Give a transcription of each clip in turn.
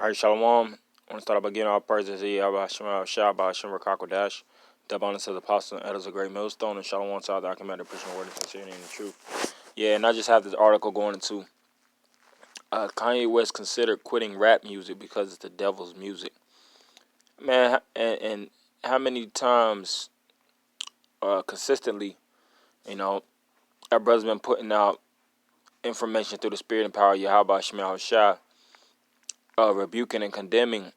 All right, Shalom. I want to start out by giving all praises to Yahweh Hashem, Shah, Hashem, Rakakwadash, double honor to the apostle and elders of Great Millstone, and Shalom to all the commander pushing the word and sincerity and the truth. Yeah, and I just have this article going into Kanye West considered quitting rap music because it's the devil's music. Man, and how many times consistently, our brother's been putting out information through the spirit and power of Yahweh Hashem, Shah, rebuking and condemning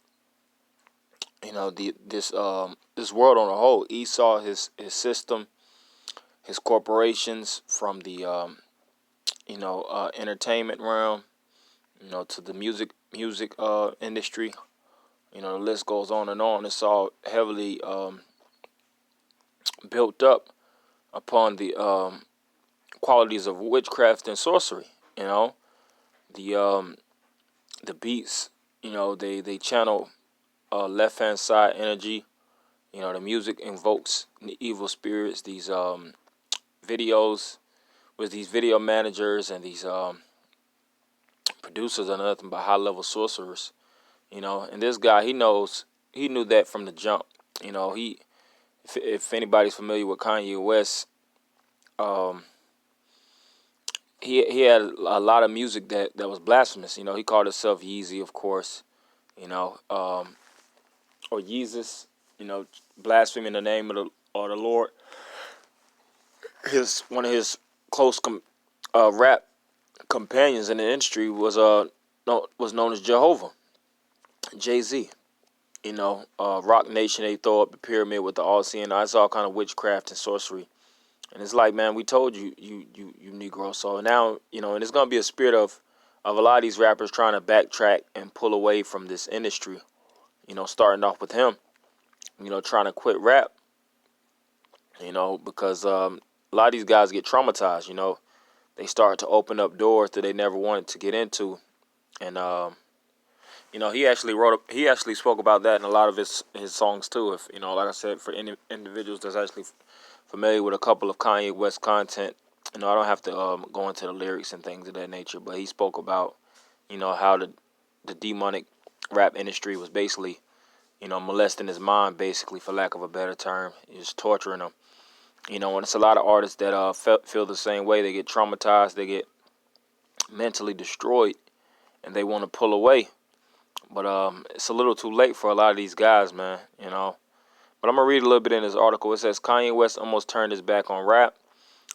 this world on a whole. Esau, his system, his corporations, from the entertainment realm, to the music industry. The list goes on and on. It's all heavily built up upon the qualities of witchcraft and sorcery. The beats, they channel left hand side energy. The music invokes the evil spirits. These videos with these video managers and these producers are nothing but high level sorcerers. And this guy, he knew that from the jump. If anybody's familiar with Kanye West, he had a lot of music that was blasphemous. He called himself Yeezy, of course, or Yeezus, blaspheming the name of the Lord. One of his close rap companions in the industry was known as Jehovah, Jay-Z. Rock Nation, they throw up the pyramid with the all-seeing eyes, all kind of witchcraft and sorcery. And it's like, man, we told you Negro. So now, and it's gonna be a spirit of a lot of these rappers trying to backtrack and pull away from this industry. Starting off with him, trying to quit rap. Because a lot of these guys get traumatized. They start to open up doors that they never wanted to get into, and he actually spoke about that in a lot of his songs too. If like I said, for any individuals that's actually familiar with a couple of Kanye West content, I don't have to go into the lyrics and things of that nature, but he spoke about how the demonic rap industry was basically molesting his mind, basically, for lack of a better term, just torturing him. And it's a lot of artists that feel the same way. They get traumatized, they get mentally destroyed, and they want to pull away. But it's a little too late for a lot of these guys, man, But I'm going to read a little bit in this article. It says, Kanye West almost turned his back on rap.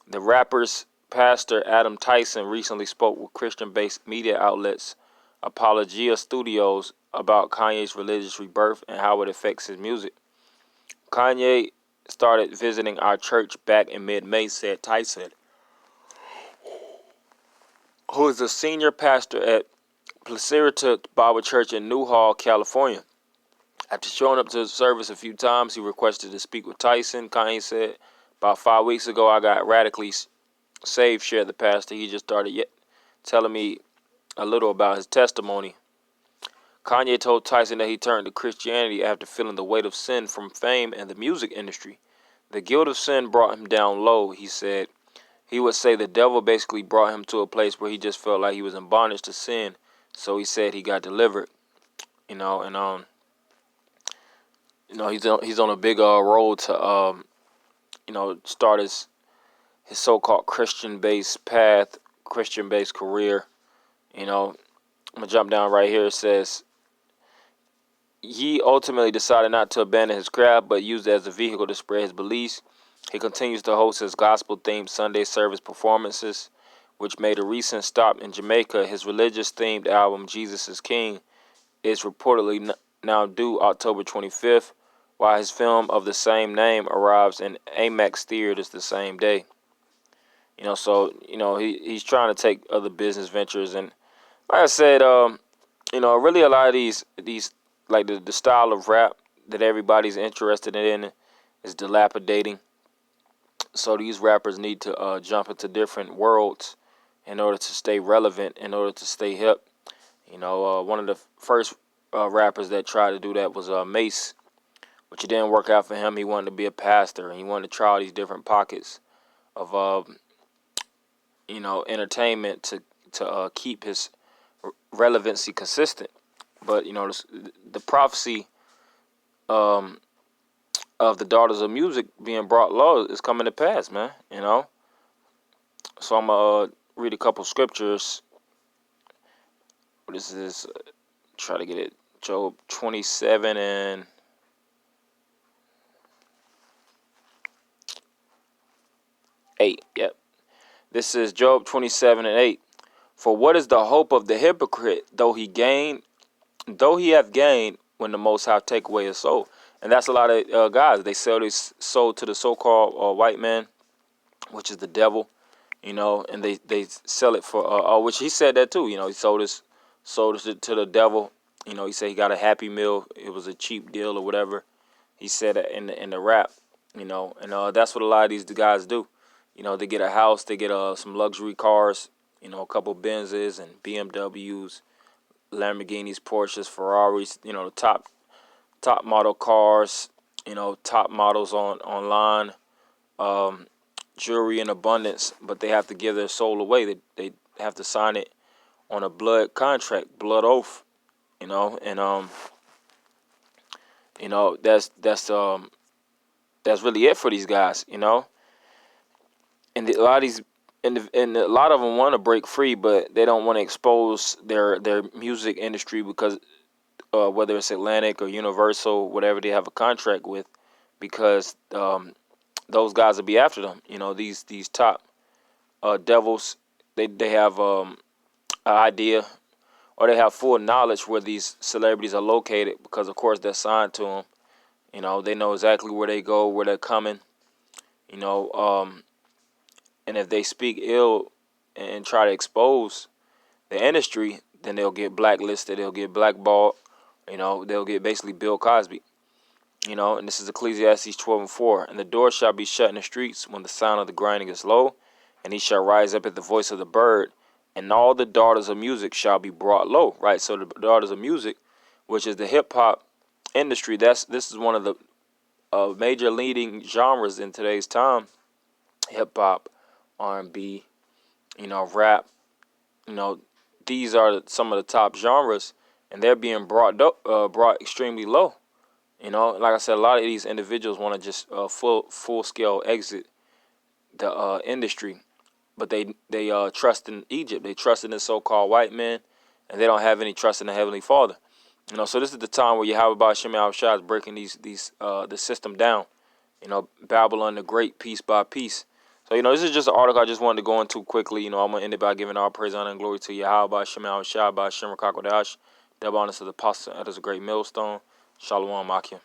The rapper's pastor, Adam Tyson, recently spoke with Christian-based media outlets, Apologia Studios, about Kanye's religious rebirth and how it affects his music. Kanye started visiting our church back in mid-May, said Tyson, who is a senior pastor at Placerita Bible Church in Newhall, California. After showing up to the service a few times, he requested to speak with Tyson. Kanye said, about 5 weeks ago, I got radically saved, shared the pastor. He just started telling me a little about his testimony. Kanye told Tyson that he turned to Christianity after feeling the weight of sin from fame and the music industry. The guilt of sin brought him down low, he said. He would say the devil basically brought him to a place where he just felt like he was in bondage to sin. So he said he got delivered, and he's on a big road to start his so-called Christian-based path, Christian-based career. I'm gonna jump down right here. It says he ultimately decided not to abandon his craft, but used it as a vehicle to spread his beliefs. He continues to host his gospel-themed Sunday service performances, which made a recent stop in Jamaica. His religious-themed album, Jesus is King, is reportedly now due October 25th, while his film of the same name arrives in Amex theaters the same day. He's trying to take other business ventures, and like I said, really a lot of these like the style of rap that everybody's interested in is dilapidating. So these rappers need to jump into different worlds in order to stay relevant, in order to stay hip. One of the first rappers that tried to do that was Mace, which it didn't work out for him. He wanted to be a pastor, and he wanted to try all these different pockets of entertainment to keep his relevancy consistent. But the prophecy um, of the daughters of music being brought low is coming to pass, man. So I'm gonna read a couple scriptures. This is try to get it. Job 27 and 8. Yep. This is Job 27 and 8. For what is the hope of the hypocrite, though he have gained, when the Most High take away his soul? And that's a lot of guys. They sell their soul to the so-called white man, which is the devil, and they sell it for, which he said that too. He sold it to the devil. He said he got a Happy Meal. It was a cheap deal or whatever. He said that in the rap, and that's what a lot of these guys do. They get a house, they get some luxury cars, a couple Benzes and BMWs, Lamborghinis, Porsches, Ferraris, the top model cars, top models online, jewelry in abundance, but they have to give their soul away. They have to sign it on a blood contract, blood oath, and that's really it for these guys, And a lot of these and a lot of them want to break free, but they don't want to expose their music industry because whether it's Atlantic or Universal, whatever they have a contract with, because those guys will be after them. These top devils, they have an idea, or they have full knowledge where these celebrities are located because, of course, they're signed to them. They know exactly where they go, where they're coming. You know, um, and if they speak ill and try to expose the industry, then they'll get blacklisted. They'll get blackballed. They'll get basically Bill Cosby. And this is Ecclesiastes 12 and 4. And the door shall be shut in the streets when the sound of the grinding is low, and he shall rise up at the voice of the bird, and all the daughters of music shall be brought low. Right? So the daughters of music, which is the hip hop industry, this is one of the major leading genres in today's time. Hip hop, R&B, rap. You know, these are some of the top genres, and they're being brought extremely low. Like I said, a lot of these individuals want to just full scale exit the industry, but they trust in Egypt. They trust in the so-called white man, and they don't have any trust in the Heavenly Father. So this is the time where Yahweh Shem Shah is breaking the system down. Babylon the Great, piece by piece. So this is just an article I just wanted to go into quickly. I'm gonna end it by giving all praise, honor, and glory to Yahweh Shem Shah by Shem Rakakwadash. Double honors to the apostle. That is a great millstone. Shalom, Akim.